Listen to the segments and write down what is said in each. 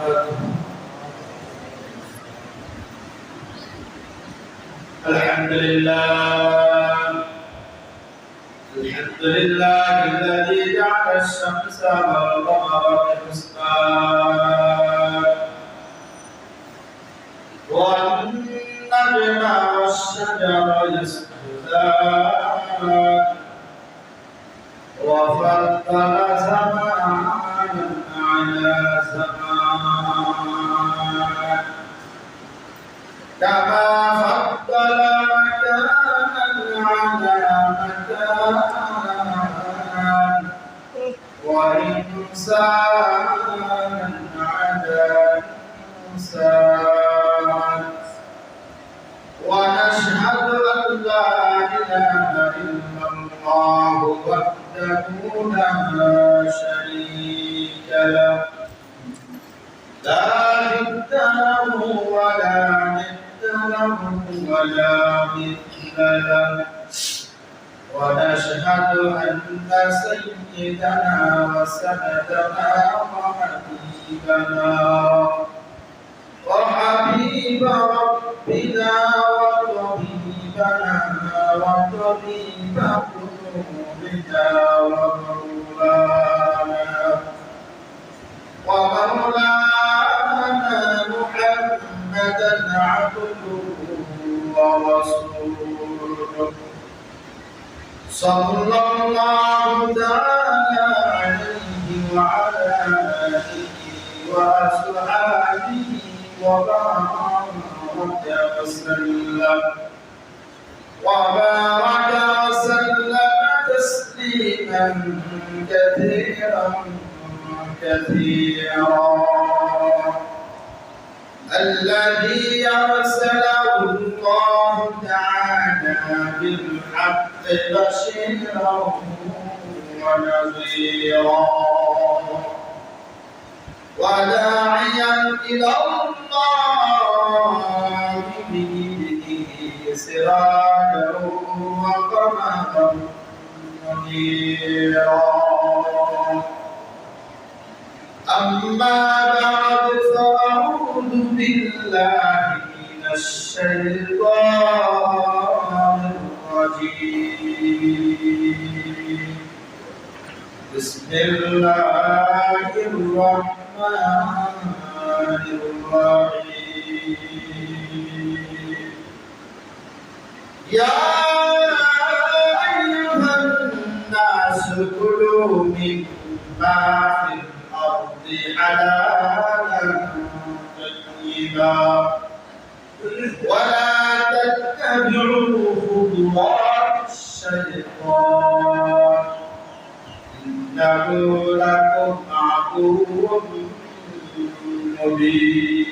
وبركاته. الحمد لله الذي جعل الشمس والقمر بحسبان والنجم والشجر يسجدان وفضل زمانا على زمان كما فضل مكانا على مكان وإنسانا على إنسان ونشهد أن لا إله إلا الله وحده لا شريك له لا ند له ولا ند له ولا مثل له ونشهد أن سيدنا وسندنا وحبيبنا وحبيب ربنا وطبيبنا وطبيب قلوبنا ومولانا محمدا عبده ورسوله صلى الله تعالى عليه وعلى آله وأصحابه وبارك وسلم تسليما كثيرا الذي أرسله الله تعالى بالحق بشيرا ونذيرا وداعيا إلى الله بإذنه سراجا وقمرا منيرا أما بعد فأعوذ بالله من الشيطان الرجيم بسم الله الرحمن الرحيم يا أيها الناس كلوا مما في الأرض حلالا طيبا ولا تتبعوا خطوات الشيطان إنه لكم عدو مبين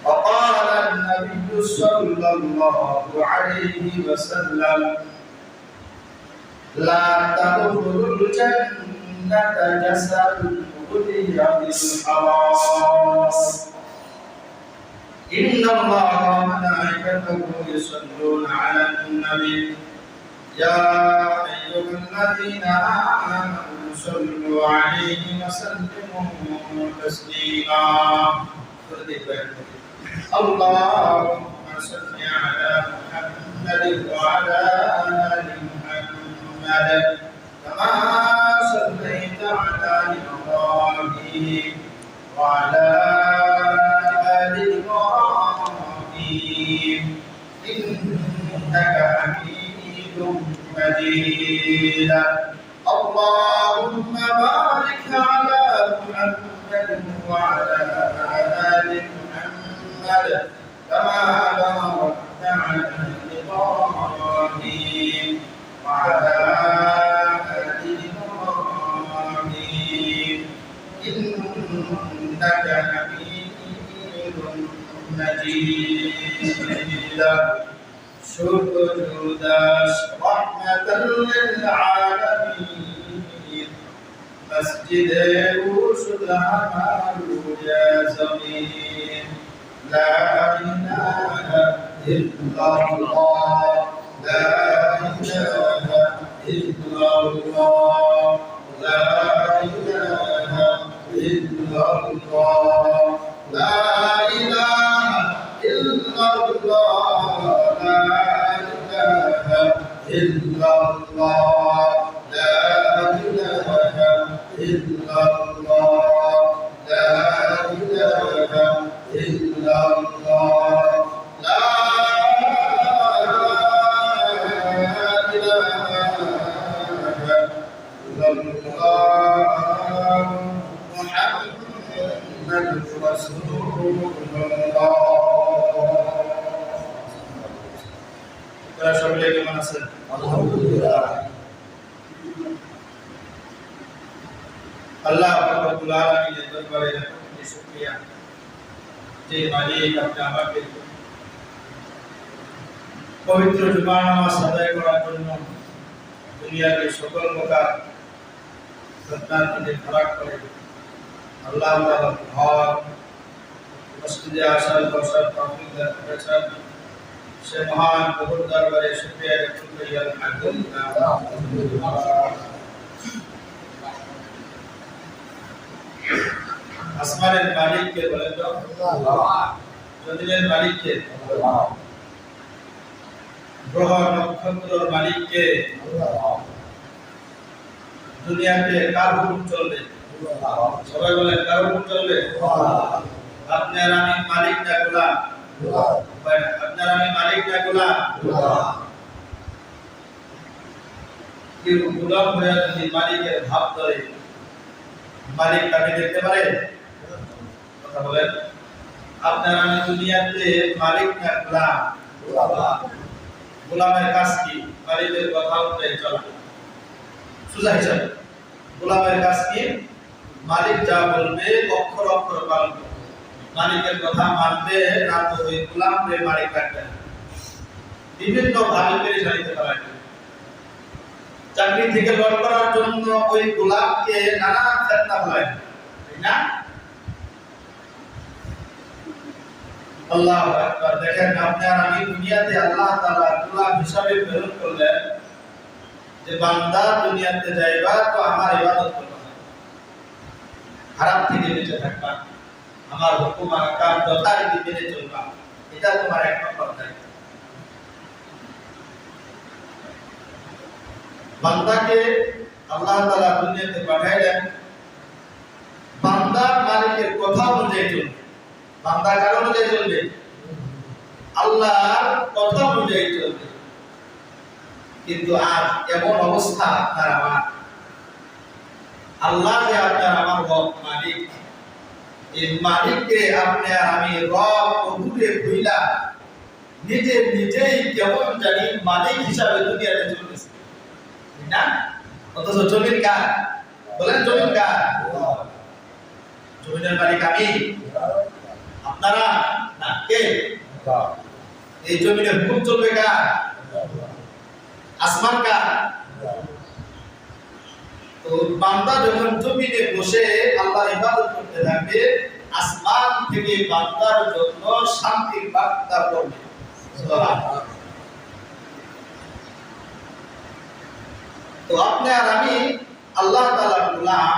وقال النبي صلى الله عليه وسلم لا تدخلوا الجنة جسد غذي بالحرام إن الله وملائكته يصلون على النبي يا أيها الذين آمنوا صلوا عليه وسلموا تسليما اللهم صل على محمد وعلى آل محمد كما صليت على إبراهيم وعلى آل إبراهيم إنك حميد مجيد اللهم بارك على محمد وعلى آل محمد كما باركت على إبراهيم وعلى آل إبراهيم إنك حميد مجيد سجودا رحمة للعالمين مسجد رشد يا زمين لا إله إلا الله لا إله إلا الله لا إله illallah, la ilaha illallah, la ilaha illallah, la ilaha illallah, la ilaha illallah, la আল্লাহ রাব্বুল আলামিনের দরবারে লাখো শুকরিয়া যে মালিক আপনি আমাকে পবিত্র জুমার নামাজ আদায় করার জন্য দুনিয়ার সকল প্রকার ঘটনাকে ফারাক করে আল্লাহ তাআলা ঘর মসজিদে আসার বসার তৌফিক দান করেছেন সে মহান প্রভুর দরবারে শুকরিয়া জ্ঞাপন করি আলহামদুলিল্লাহ। আসমানের মালিককে বলেন তো আল্লাহ, জমিনের মালিককে আল্লাহ, গ্রহ নক্ষত্রের মালিককে আল্লাহ, দুনিয়াতে কার হুকুম চলবে আল্লাহ, সবাই বলেন কার হুকুম চলবে আল্লাহ। আপনি আর আমি মালিক না গোলাম আল্লাহ, আপনি আর আমি মালিক না গোলাম আল্লাহ। কি গোলাম হয়ে যদি মালিকের ভাব ধরে মালিক তাকে দেখতে পারে? কথা বলেন। আপনার আমি দুনিয়াতে মালিক না গোলাম আল্লাহ। গোলামের কাজ কি? মালিকের কথা অনুযায়ী চলা, সোজা হিসাব। গোলামের কাজ কি? মালিক যা বলবে অক্ষর অক্ষর পালন করবে। মালিকের কথা মানবে না তো ওই গোলামকে মালিক রাখবে। বিভিন্ন ভাবে পেরেশানিতে ফেলায়। চাকরি থেকে লট করার জন্য ওই গোলামকে নানা ফেতনা ফেলায়, তাই না? আল্লাহু আকবার। দেখেন আপনার আমি দুনিয়াতে আল্লাহ তাআলা গোলাম হিসাবে প্রেরণ করলেন যে বান্দা দুনিয়াতে যাইবা তো আমার ইবাদত করবা, হারাম থেকে বেঁচে থাকবা, আমার হুকুম আহকাম যথারীতি মেনে চলবা, এটা তোমার এক নম্বর দায়িত্ব। বান্দাকে আল্লাহ তাআলা দুনিয়াতে পাঠাইলেন বান্দার মালিকের কথা অনুযায়ী চলবে। বান্দা কার অনুযায়ী চলবে? আল্লাহর কথা অনুযায়ী চলবে। কিন্তু আজ এমন অবস্থা আপনার আমার, আল্লাহ যে আপনার আমার রব মালিক, এই মালিককে আপনি আর আমি রব প্রভুরে ভুইলা নিজেই কেমন জানি মালিক হিসাবে দুনিয়াতে চলতেছে, ঠিক না? অথচ জমির কার? বলেন জমির কার? জমিনের মালিক আমি, আপনারা না, কে? এই জমিনে হুকুম চলবে কার? আসমান কার? তো বান্দা যখন জমিনে বসে আল্লাহর ইবাদত করতে থাকবে, আসমান থেকে বান্দার জন্য শান্তির বার্তা পড়বে। সুবহানাল্লাহ। তো আপনি আর আমি আল্লাহ তাআলার গোলাম।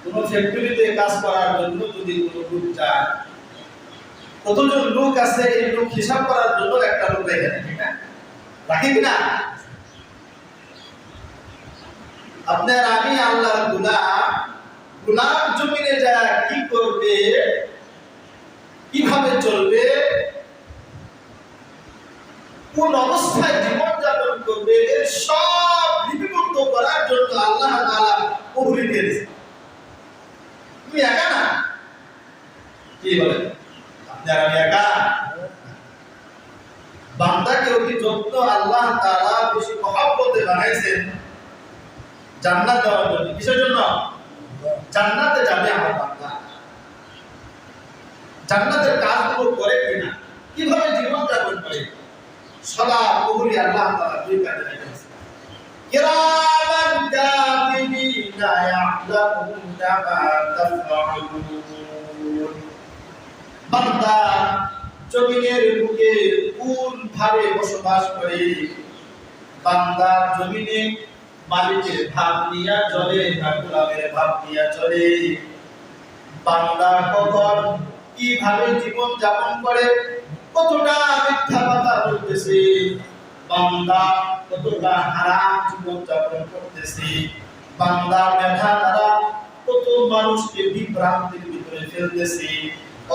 কোন ফ্যাক্টরিতে কাজ করার জন্য যদি কোনো লোক যায়, কতজন লোক আছে এই লোক হিসাব করার জন্য একটা লোক রেখে দেয়, ঠিক না? রাখি কিনা? আপনার আমি আল্লাহর গোলাম, গোলাম জমিনে যায় কি করবে, কিভাবে চলবে, কোন অবস্থায় জীবন যাপন করবে, এর সব লিপিবদ্ধ করার জন্য আল্লাহ তাআলা প্রহরী দিয়েছেন। তুমি একা না, কি বলেন? আপনার আমি একা? বান্দাকে অতি যত্ন আল্লাহ তাআলা বেশি মহব্বতে বানাইছেন জান্নাত দেওয়ার জন্য। কিসের জন্য? জান্নাতে যাবে আমার বান্দা। জান্নাতের কাজগুলো করে কিনা, কিভাবে জীবন যাপন করে, সদা প্রহরী আল্লাহ তাআলা দুই কাজে রেখেছেন। কিরামান কাতিবিনা ইয়ালামুনা মা তাফআলুন। বান্দা জমিনের বুকে কোন ভাবে বসবাস করে, বান্দা জমিনে মালিকের ভাব নিয়া চলে না গোলামের ভাব নিয়া চলে, বান্দা কখন কিভাবে জীবন যাপন করে, কতটা মিথ্যা কথা বলতেছে, বান্দা কতটা হারাম জীবন যাপন করতেছে, বান্দা মেধা দ্বারা কত মানুষকে বিভ্রান্তির ভিতরে ফেলতেছে,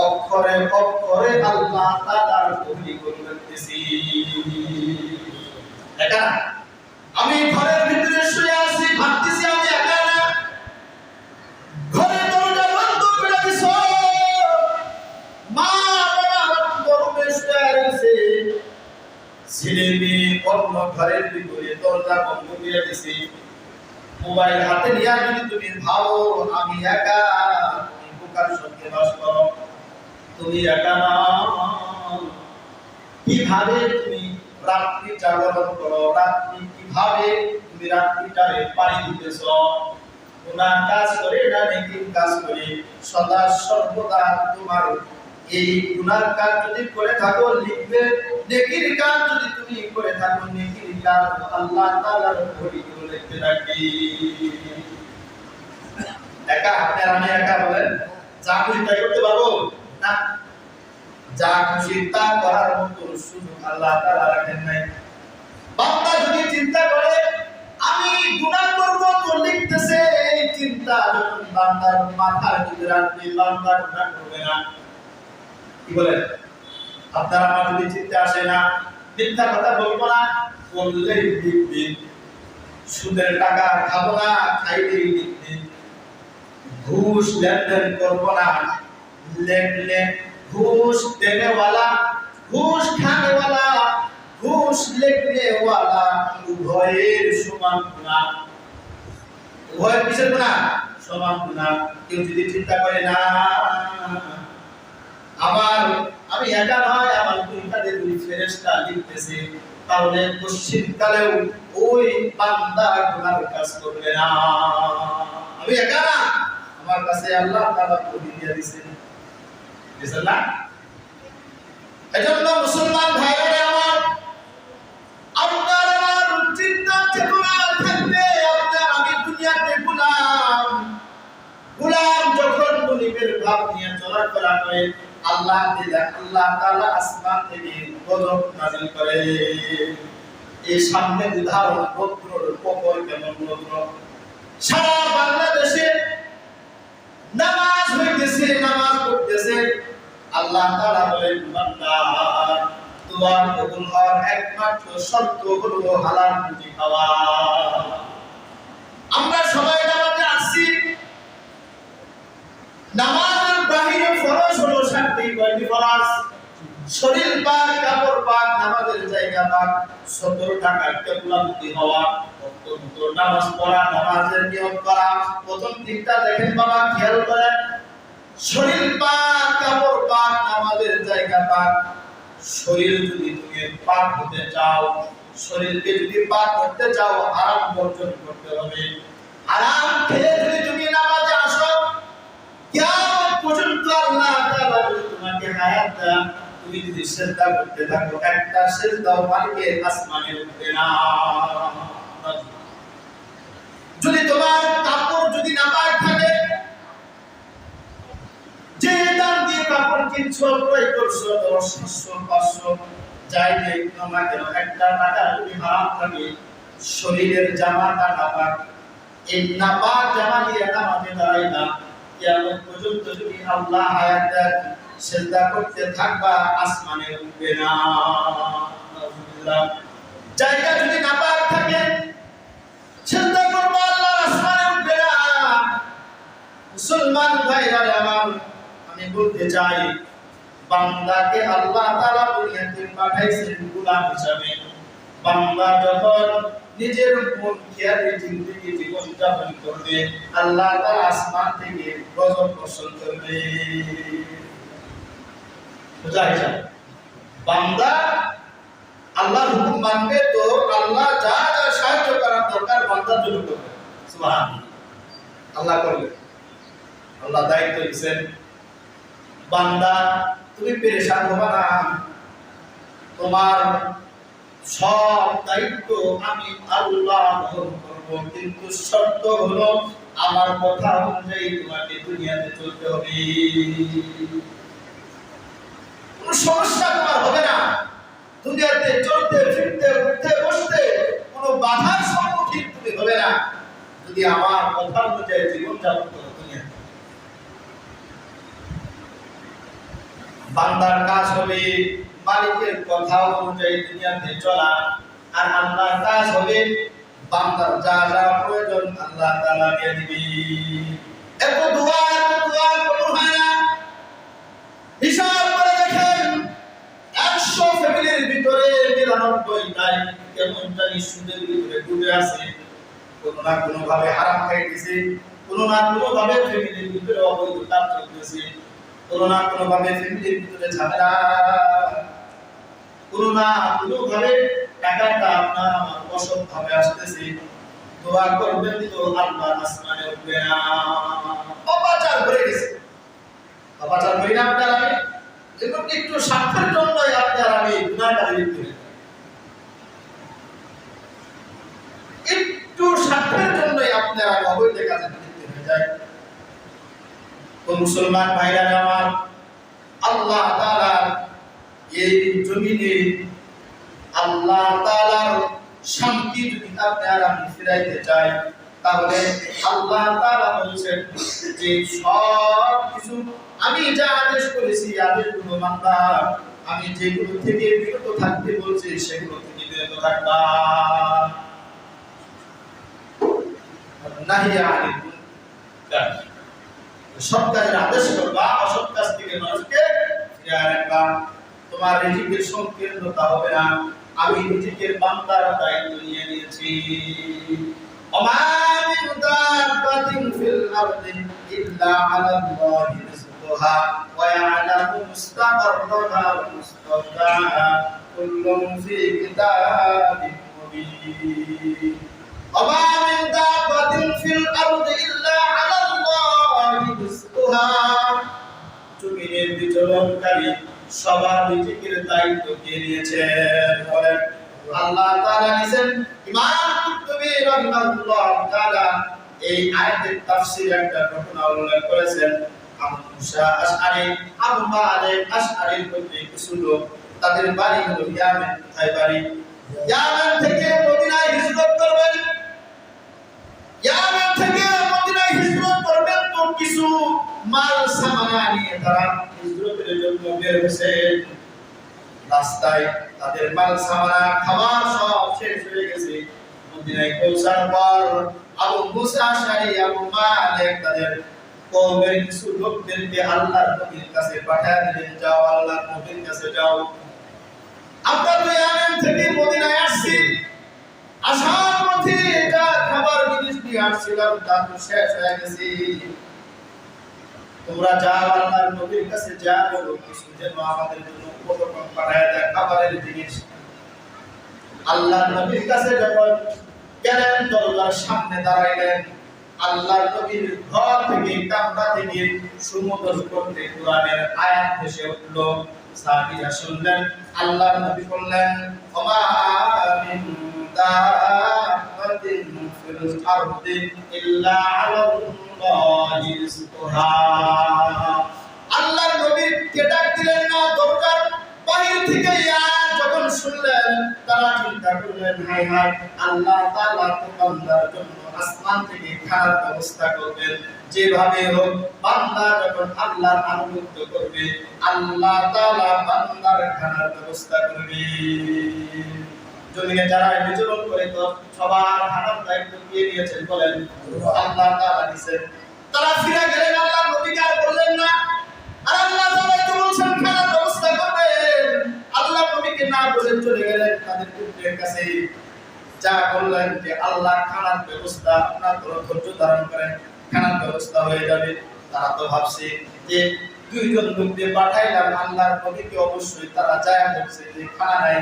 অক্ষরে অক্ষরে আল্লাহ তাআলার কবি করতেছি। একা আমি ঘরের ভিতরে শুয়ে আছি, ভাবতেছি আমি একা না, ঘরের দরজা বন্ধ করে দিছ, মা বাবা গরমে শুয়ে রয়েছে, ছেলে মেয়ে অন্য ঘরের ভিতরে দরজা বন্ধ করে দিছি, মোবাইল হাতে নিয়ে যদি তুমি ভাবো আমি একা, তুমি বোকার সঙ্গে বাস করো, তুমি একা না। কিভাবে তুমি রাত্রি জাগরণ করো, রাত্রি কিভাবে তুমি রাত্রিটারে পাড়ি দিতেছ, গুনাহ কাজ করে না নেকির কাজ করে, সদা সর্বদা তোমার এই গুনার কাজ যদি করে থাকো লিখবে, নেকির কাজ যদি তুমি করে থাকো নেকির কাজ আল্লাহ তাআলার ঘড়ি গুলো লিখতে থাকবে। একা আপনার আমি একা বলেন যা খুশি তাই করতে পারবো না, যা খুশি তা করার মতো সুযোগ আল্লাহ তাআলা রাখেন নাই। বান্দা যদি চিন্তা করে আমি গুনাহ করব তো লিখতেছে, এই চিন্তা যখন বান্দার মাথার ভিতরে আসবে বান্দা গুনাহ করবে না। কি বলেন আপনারা, আমার যদি চিন্তা আসে না, মিথ্যা কথা বলবো না, বললেই লিখবে, সুদের টাকা খাবো না, খাইলেই লিখবে, ঘুষ লেনদেন করবো না, লেনদেন ঘুষ দেনেওয়ালা, ঘুষ খানেওয়ালা, ঘুষ লেখনেওয়ালা উভয়ের সমান গুনাহ, উভয়ের কিসের গুনাহ? সমান গুনাহ। কেউ যদি চিন্তা করে না আমার আমি একা নয়, আমার দুই কাঁধে দুই ফেরেশতা লিখতেছে, তাহলে পশ্চিমকালেও ওই বান্দা গুনার কাজ করবে না। আমি একা না, আমার কাছে আল্লাহ তাআলা কবি দিয়ে দিয়েছেন, বুঝলেন না? এজন্য মুসলমান ভাইরা আমার, আপনার আমার চিন্তা চেতনা থাকবে আপনার আমি দুনিয়াতে গোলাম, গোলাম যখন মুনিবের ভাব নিয়ে চলাফেরা করে আল্লাহ তাআলা আসমান থেকে গজব নাযিল করে। এই সামনে উদাহরণ পত্রর পকর কেমন পত্র, সারা বাংলাদেশে নামাজ হইতেছে, নামাজ পড়তেছে, আল্লাহ তাআলা বলেন বান্দা তোমার কবুল হওয়ার একমাত্র শর্ত হলো হালাল রুজি খাওয়া। আমরা সবাই নামাজে আসছি, নামাজের বাহিরে ফরজ হলো 7টি, কয়টি ফরজ? শরীর পাক, কাপড় পাক, নামাজের জায়গা পাক, 17 টাকা কিবলামুখী হওয়া, অত্যন্ত নামাজ পড়া, নামাজের নিয়ম করা। প্রথম দিকটা দেখেন বাবা, খেয়াল করেন, শরীর পাক, কাপড় পাক, নামাজের জায়গা পাক। শরীর যদি তুমি পাক হতে চাও, শরীরকে যদি পাক করতে চাও, আরাম বর্জন করতে হবে। আরাম খেয়ে যদি তুমি নামাজে আসো, কিয়ামত পর্যন্ত আল্লাহ তাআলা যদি তোমাকে হায়াত দেন, তুমি যদি সিজদা করতে থাকো, একটা সিজদাও মালিকের আসমানে উঠবে না। যদি তোমার কাপড় যদি নাপাক থাকে, যে দাম দিয়ে কাপড় কিনছো, ক্রয় করছো, 10, 700, 500 যাই দেখ না কেন, একটা টাকা যদি হারাম থাকে, শরীরের জামাটা নাপাক, এই নাপাক জামা দিয়ে নামাজে দাঁড়াই না, কিয়ামত পর্যন্ত যদি আল্লাহ হায়াত দেন, সিজদা করতে থাকবা, আসমানে উঠবে না। নাউজুবিল্লাহ। জায়গা যদি নাপাক থাকে, সিজদা করবা, আল্লাহ আসমানে উঠবে না। মুসলমান ভাইরা আমার, আমি বলতে চাই, বান্দাকে আল্লাহ তাআলা দুনিয়াতে পাঠাইছেন গোলাম হিসাবে। বান্দা যখন নিজের মন খেয়ালে জিন্দেগি জীবন যাপন করবে, আল্লাহ তাআলা আসমান থেকে গজব বর্ষণ করবে। বুঝাই যায়, বান্দা আল্লাহর হুকুম মানবে তো আল্লাহ যা যা সাহায্য করার দরকার বান্দার জন্য করবে। সুবহানাল্লাহ, আল্লাহ করবে, আল্লাহ দায়িত্ব দিয়েছেন। বান্দা তুমি পেরেশান হবা না, তোমার সব দায়িত্ব আমি আল্লাহ বহন করব, কিন্তু শর্ত হলো আমার কথা অনুযায়ী তোমাকে দুনিয়াতে চলতে হবে, কোনো সমস্যা তোমার হবে না। দুনিয়াতে চলতে ফিরতে উঠতে বসতে কোনো বাধার সম্মুখীন তুমি হবে না যদি আমার কথা অনুযায়ী জীবন যাপন করো। দুনিয়াতে বান্দার কাজ হবে মালিকের কথা অনুযায়ী দুনিয়াতে চলা, আর আল্লাহর কাজ হবে বান্দার যা যা প্রয়োজন আল্লাহ তাআলা দিয়ে দিবে। এত দোয়া কোনো হয় না। হিসাব করে দেখেন 100 ফ্যামিলির ভিতরে 99টাই কেমন জানি সুদের ভিতরে ডুবে আছে, কোনো না কোনো ভাবে হারাম খাইতেছে, কোনো না কোনো ভাবে ফ্যামিলির ভিতরে অবৈধ কাজ চলতেছে, কোনো না কোনো ভাবে ফ্যামিলির ভিতরে ঝামেলা, কোনো না কোনো ভাবে টাকাটা আপনার আমার অসৎ ভাবে আসতেছে। দোয়া করবেন তো আল্লাহ আসমানে উঠবে না, অপাচার করে গেছে। অপাচার করি না আপনার আমি, এরকম একটু স্বার্থের জন্যই আপনার আমি গুনাহগারে লিপ্ত হই, একটু স্বার্থের জন্যই আপনার আমি অবৈধ কাজে লিপ্ত হয়ে যাই। তো মুসলমান ভাইরা আমার, আল্লাহ তাআলা এই জমিনে আল্লাহ তাআলার শান্তি যদি আপনার আমি ফিরাইতে চাই, তাহলে আল্লাহ তাআলা বলেছেন যে সব কিছু আমি যা আদেশ করেছি আদেশগুলো মানবা, আমি যেগুলো থেকে বিরত থাকতে বলছি সেগুলো থেকে বিরত থাকবা। নাহিয়া আনিল মুনকার, সৎ কাজের আদেশ করবা, অসৎ কাজ থেকে মানুষকে ফিরিয়ে রাখবা। তোমার রিজিকের সংকীর্ণতা হবে না, আমি রিজিকের বান্দার দায়িত্ব নিয়ে নিয়েছি। ওমা মিন দাব্বাতিন ফিল আরদি ইল্লা আলাল্লাহি রিজকুহা ওয়া ইয়ালামু মুস্তাকাররাহা ওয়া মুস্তাওদাহা কুল্লুন ফি কিতাবিন মুবিন। ওমা মিন দাব্বাতিন ফিল আরদি ইল্লা আলাল্লাহি রিজকুহা, জমিনের বিচরণকারী সবার রিজিকের দায়িত্ব কে নিয়েছেন বলেন? আল্লাহ তাআলা নিয়েছেন। ইমাম কুরতুবী রাহিমাহুল্লাহ তাআলা এই আয়াতের তাফসীরে একটা ঘটনা উল্লেখ করেছেন। আবু মুসা আশআরী, আবু মালিক আশআরীর মধ্যে কিছু লোক, তাদের বাড়ি হলো ইয়ামেন। কোথায় বাড়ি? ইয়ামেন থেকে মদিনায় হিজরত করবেন। ইয়ামেন থেকে মদিনায় হিজরত করবেন তো কিছু মাল সামানা নিয়ে তারা হিজরতের জন্য বের হয়েছেন। রাস্তায় তাদের মাল সামানা খাবার সব শেষ হয়ে গেছে। মদিনায় পৌঁছার পর আবু মুসা আশআরী, আবু মালিক তাদের কওমের কিছু লোকদেরকে আল্লাহর নবীর কাছে পাঠিয়ে দিলেন, যাও আল্লাহর নবীর কাছে যাও, আমরা তো ইয়ামেন থেকে মদিনায় আসছি, আসার পথে যা খাবার জিনিস নিয়ে আসছিলাম তা তো শেষ হয়ে গেছে, তোমরা যাও আল্লাহর নবীর কাছে যা বলো কিছু যেন আমাদের জন্য উপকরণ পাঠায় দেয় খাবারের জিনিস। আল্লাহর নবীর কাছে যখন গেলেন, দরজার সামনে দাঁড়াইলেন, আল্লাহর নবীর ঘর থেকে কামরা থেকে সুমধুর করতে কোরআনের আয়াত ভেসে উঠল। সাহাবীরা শুনলেন, আল্লাহর নবী বললেন, ওমা মিন দাব্বাতিন ফিল আরদি ইল্লা আলাল্লাহি রিজকুহা। আল্লাহর নবী কে ডাক দিলেন না, দরজার বাহির থেকে আয়াত যখন শুনলেন তারা চিন্তা করলেন, হায় হায়, আল্লাহ তাআলা তো বান্দার জন্য আসমান থেকে খানার ব্যবস্থা করবেন, যেভাবে হোক বান্দা যখন আল্লাহর আনুগত্য করবে আল্লাহ তাআলা বান্দার খানার ব্যবস্থা করবে। জমিনে যারা বিচরণ করে তো সবার খানার দায়িত্ব দিয়ে নিয়েছেন বলেন? আল্লাহ তাআলা দিয়েছেন। তারা ফিরে গেলেন, আল্লাহর নবীকে আর বললেন না, আর আল্লাহ তাআলা তো বলছেন খানার ব্যবস্থা করবেন, আল্লাহ নবীকে না বলে চলে গেলেন তাদের পুত্রের কাছে। যা বললেন যে আল্লাহ খানার ব্যবস্থা, আপনার ধৈর্য ধারণ করেন, খানার ব্যবস্থা হয়ে যাবে। তারা তো ভাবছে যে দুইজন লোককে পাঠাইলাম, আল্লাহর নবীকে অবশ্যই তারা যায় বলছে যে খানা নাই,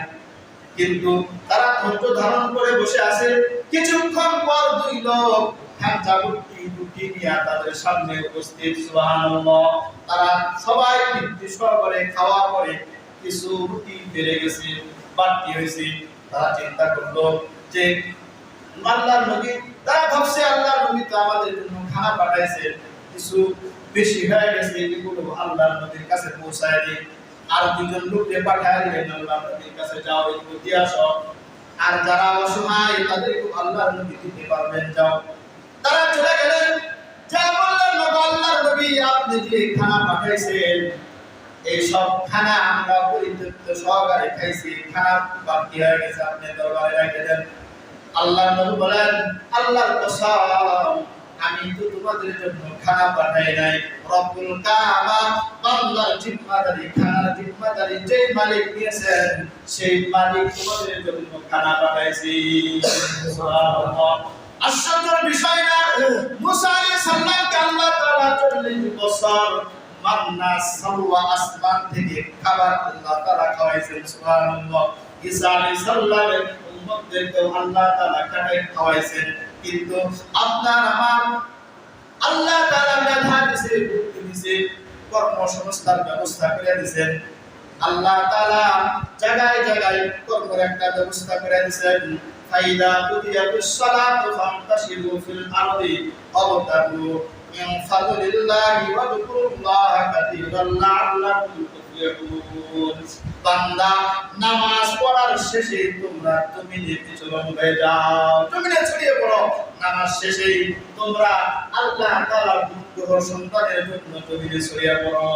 কিন্তু তারা ধৈর্য ধারণ করে বসে আছে। কিছুক্ষণ পর দুই লোক খাঁচা রুটি নিয়ে তাদের সামনে উপস্থিত। সুবহানাল্লাহ, তারা সবাই তৃপ্তি সহকারে খাওয়া পরে কিছু রুটি বেড়ে গেছে, বাড়তি হয়েছে। তারা চিন্তা করলো যে আল্লাহর নবী তারা ভাবছে আল্লাহর নবী তো আমাদের জন্য খানা পাঠাইছেন, কিছু বেশি হয়ে গেছে, এগুলো আল্লাহর নবীর কাছে পৌঁছায় দিন। আর দুজন লোককে পাঠায় দিলেন, আল্লাহর নবীর কাছে যাও, এগুলো দিয়ে আসো। আর যারা অসহায় তাদেরকে আল্লাহর নবী দিতে পারবেন, যাও। তারা চলে গেলেন, যা বললেন আল্লাহর নবী আপনি যে খানা পাঠাইছেন, এই সব খানা আমরা পরিতৃপ্ত সহকারে খাইছি, খানা বাকি হয়ে গেছে, আপনি দরবারে রেখে দেন। আল্লাহর নবী বলেন, আল্লাহর কসম আমি তো তোমাদের জন্য খানা পাঠাই নাই, রব্বুল কাবা বান্দার জিম্মাদারি, খানার জিম্মাদারি যে মালিক দিয়েছেন সেই মালিক তোমাদের জন্য খানা পাঠাইছি। সুবহানাল্লাহ। আশ্চর্যের বিষয় না, মুসা আলাইহিস সালামকে আল্লাহ তাআলা 40 বছর মান্না সালওয়া আসমান থেকে খাবার আল্লাহ তাআলা খাওয়াইছেন। সুবহানাল্লাহ। ঈসা আলাইহিস সালামের উম্মতদেরকে আল্লাহ তাআলা খাটাই খাওয়াইছেন। কিন্তু আপনার আমার আল্লাহ তাআলা মেধা দিয়েছে, বুদ্ধি দিয়েছে, কর্মসংস্থান ব্যবস্থা করে দিয়েছেন। আল্লাহ তাআলা জায়গায় জায়গায় কর্মের একটা ব্যবস্থা করে দিয়েছেন। ফাইদা কুদিয়াতুস সালাতু ফান্তাশিরু ফিল আরদি ওয়াবতাগু মিন ফাদলিল্লাহি ওয়াযকুরুল্লাহা কাসীরান লাআল্লাকুম তুফলিহুন। বান্দা নামাজ পড়ার শেষে তোমরা জমিনে বিচরণ হয়ে যাও, জমিনে ছড়িয়ে পড়ো। নামাজ শেষে তোমরা আল্লাহ তাআলার অনুগ্রহ সন্তানের জন্য জমিনে ছড়িয়ে পড়ো।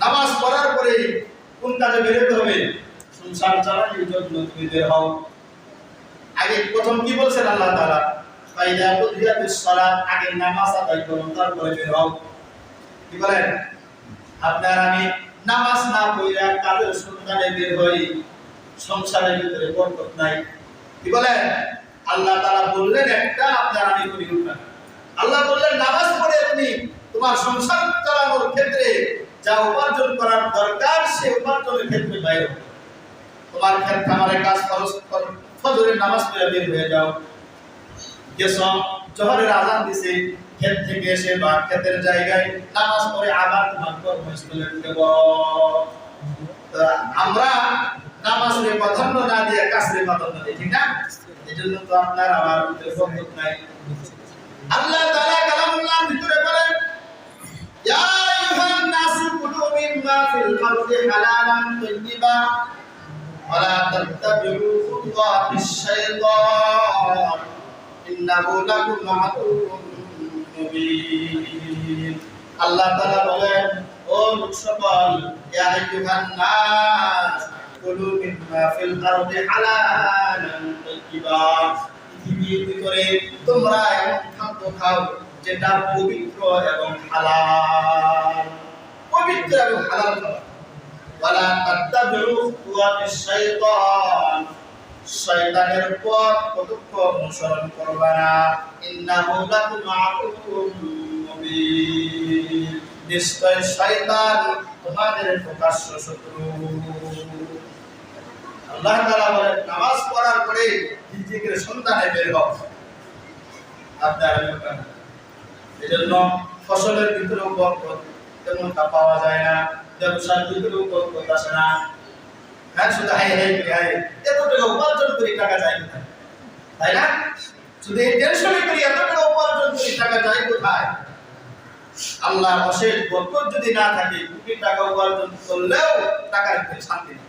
নামাজ পড়ার পরে কোন কাজে বেরোতে হবে? সংসার চালানোর জন্য তুমি বের হও। আগে প্রথম কি বলছেন আল্লাহ তাআলা? ফাইদা কুদিয়াতুস সালাত, আগে নামাজ আদায় করো, তারপরে বের হও। কি বলেন? আপনার আমি নামাজ না পড়া কাজের সন্ধানে বের হই, সংসারের ভিতরে বরকত নাই। কি বলেন? আল্লাহ তাআলা বললেন একটা, আপনার আমি করি উল্টা। আল্লাহ বললেন নামাজ পড়ে তুমি তোমার সংসার চালানোর ক্ষেত্রে যা উপার্জন করার দরকার সে উপার্জনের ক্ষেত্রে বাইরে হও। তোমার ক্ষেত খামারে কাজ খরচ করো, ফজরের নামাজ পড়ে বের হয়ে যাও। যেসব জোহরের আযান দিছে, ক্ষেত থেকে এসে বা ক্ষেতের জায়গায় নামাজ পড়ে আবার তোমার কর্মস্থলে ঢুকে পড়ো। আমরা নামাজের প্রাধান্য না দিয়ে কাজের প্রাধান্য দিই, ঠিক না? এজন্য তো আপনার আমার ভিতরে বরকত নাই। আল্লাহ তাআলা কালামুল্লাহর ভিতরে বলেন, ইয়া আইয়ুহান নাসু কুলু মিম্মা ফিল আরদি হালালান তাইয়্যিবা ওয়া লা তাত্তাবিউ খুতুওয়াতিশ শাইতান ইন্নাহু লাকুম আদুউম মুবিন। আল্লাহ তাআলা বলেন, ও লোক সকল, ইয়া আইয়ুহান নাস কুলু মিম্মা ফিল আরদি হালালান তাইয়্যিবা, পৃথিবীর ভিতরে তোমরা এমন খাদ্য খাও যেটা পবিত্র এবং হালাল, পবিত্র এবং হালাল খাবার। ওয়ালা তাত্তাবিউ খুতুওয়াতিশ শাইতান, শয়তানের পথ পদক্ষেপ অনুসরণ করবে না। ইন্নাহু লাকুম আদুউম মুবিন, নিশ্চয় শয়তান তোমাদের প্রকাশ্য শত্রু। আল্লাহ তাআলা বলেন নামাজ পড়ার পরে জিকিরের সন্ধানে বের হও। আপনার এজন্য ফসলের ভিতরেও বরকত তেমনটা পাওয়া যায় না, ব্যবসার ভিতরেও বরকত আসে না। হ্যাঁ, শুধু হাই হাই করে হাই এত টাকা উপার্জন করি, টাকা যায় কোথায়? তাই না? শুধু এই টেনশনে করি এত টাকা উপার্জন করি, টাকা যায় কোথায়? আল্লাহ অশেষ বরকত যদি না থাকে, কোটি টাকা উপার্জন করলেও টাকার ভিতরে শান্তি নেই।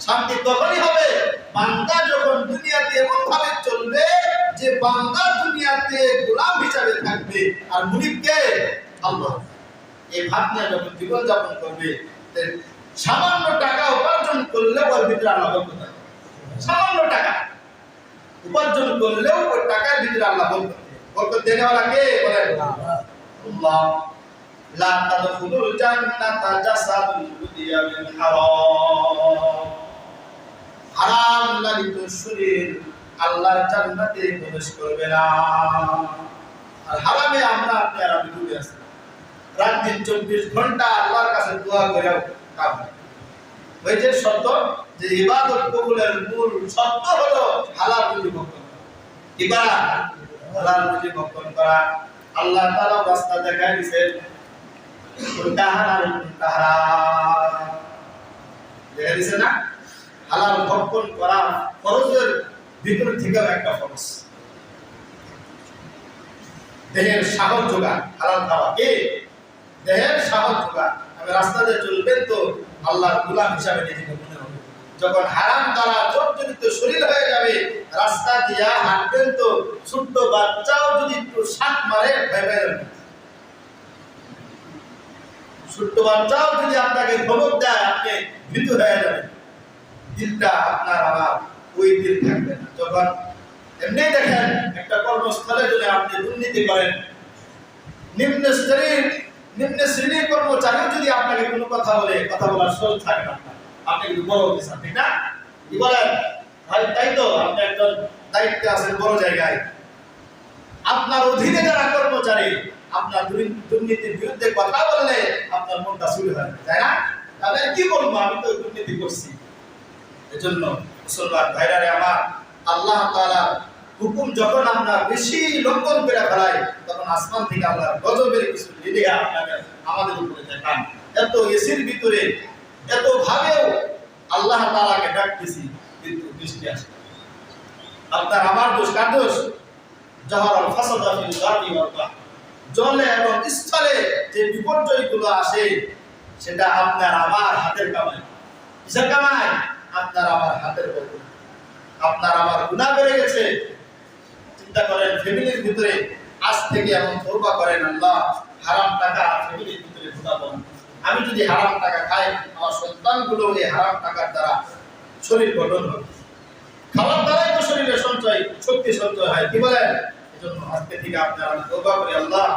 শান্তি তখনই হবে বান্দা যখন দুনিয়াতে এমন ভাবে চলবে যে বান্দা দুনিয়াতে গোলাম হিসাবে থাকবে আর মুনিবকে আল্লাহ। এই ভাবনা যখন জীবন যাপন করবে, সামান্য টাকা উপার্জন করলেও ওর ভিতরে আল্লাহ বরকত দেয়। সামান্য টাকা উপার্জন করলেও ওই টাকার ভিতরে আল্লাহ বরকত দেওয়ালা কে? বলেন আল্লাহ। লা তাদখুলুল জান্নাতা জাসাদুন বুদিয়া মিন হারাম, হারাম লালিত শরীর আল্লাহর জান্নাতে প্রবেশ করবে না। আর হারামে আমরা আপনি আর আমি ডুবে আছি। রাত দিন 24 ঘন্টা আল্লাহর কাছে দোয়া করেও কাজ হয়। ওই যে শর্ত, যে ইবাদত কবুলের মূল শর্ত হলো হালাল রুজি ভক্ষণ করা। কি করা? হালাল রুজি ভক্ষণ করা। আল্লাহ তাআলা রাস্তা দেখায় দিয়েছেন, কোনটা হালাল কোনটা হারাম দেখায় দিয়েছেন না? হালাল ভক্ষণ করা ফরজের ভিতর থেকেও একটা ফরজ। দেহের সাহস যোগায় হালাল খাওয়া। কে? দেহের সাহস যোগায়। আমি রাস্তাতে চলবেন তো আল্লাহর গোলাম হিসাবে নিজেকে মনে হবে। যখন হারাম দ্বারা জর্জরিত শরীর হয়ে যাবে, রাস্তা দিয়া হাঁটবেন তো ছোট্ট বাচ্চাও যদি একটু শাক মারে ভয় ভয় যাবে। ছোট্ট বাচ্চাও যদি আপনাকে ধমক দেয় আপনি ভীতু হয়ে যাবেন। দিলটা আপনার আমার ওই দিল থাকবে না। যখন এমনি দেখেন একটা কর্মস্থলে যদি আপনি দুর্নীতি করেন, নিম্ন শ্রেণীর কর্মচারীও যদি আপনাকে কোনো কথা বলে, কথা বলার সহজ থাকে না। আপনি কিন্তু বড় অফিসার, ঠিক না? কি বলেন ভাই? তাই তো, আপনি একজন দায়িত্বে আছেন বড় জায়গায়, আপনার অধীনে যারা কর্মচারী আপনার দুর্নীতির বিরুদ্ধে কথা বললে আপনার মনটা শুরু হয়, তাই না? তাদের কি বলবো, আমি তো দুর্নীতি করছি। এজন্য মুসলমান ভাইরারে আমার, আল্লাহ তাআলা হুকুম যখন আমরা বেশি লঙ্ঘন করে ফেলাই, তখন আসমান থেকে আল্লাহর গজবের কিছু লিখে আপনাকে আমাদের উপরে দেখান। এত এসির ভিতরে এত ভাবেও আল্লাহ তাআলাকে ডাকতেছি, কিন্তু বৃষ্টি আসে। আপনার আমার দোষ, কার দোষ? জাহারাল ফাসাদা ফিল বাররি ওয়াল বাহর, জলে এবং স্থলে যে বিপর্যয়গুলো আসে সেটা আপনার আমার হাতের কামাই। কিসের কামাই? আপনার আমার হাতের বরকত। আপনার আমার গুনাহ বেড়ে গেছে, চিন্তা করেন ফ্যামিলির ভিতরে আজ থেকে এমন তওবা করেন, আল্লাহ হারাম টাকা ফ্যামিলির ভিতরে ঢোকাবো না। আমি যদি হারাম টাকা খাই, আমার সন্তানগুলো এই হারাম টাকার দ্বারা শরীর গঠন হবে। খাওয়ার দ্বারাই তো শরীরে সঞ্চয়, শক্তি সঞ্চয় হয়, কি বলেন? এজন্য আজকে থেকে আপনারা তওবা করে, আল্লাহ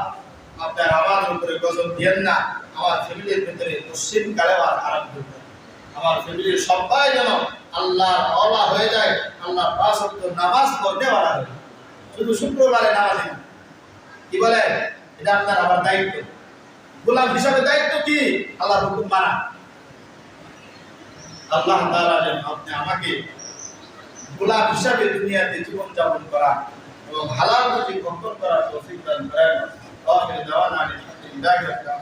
আপনার আমার উপরে গজব দিয়েন না। আমার ফ্যামিলির ভিতরে পশ্চিম কালেবার হারাম করবেন। আমার ফ্যামিলির সবাই যেন আল্লাহর আওলা হয়ে যায়, আল্লাহ পাঁচ ওয়াক্ত নামাজ পড়তে পারা হয়, শুধু শুক্রবারে নামাজ না। কি বলেন? এটা আপনার আমার দায়িত্ব। গোলাম হিসাবে দায়িত্ব কি? আল্লাহর হুকুম মানা। আল্লাহ তাআলা যেন আপনি আমাকে গোলাম হিসাবে দুনিয়াতে জীবন যাপন করা এবং হালাল রুজি ভক্ষণ করার তৌফিক দান করেন। আখির দাওয়ানা আলহামদুলিল্লাহি রাব্বিল আলামিন।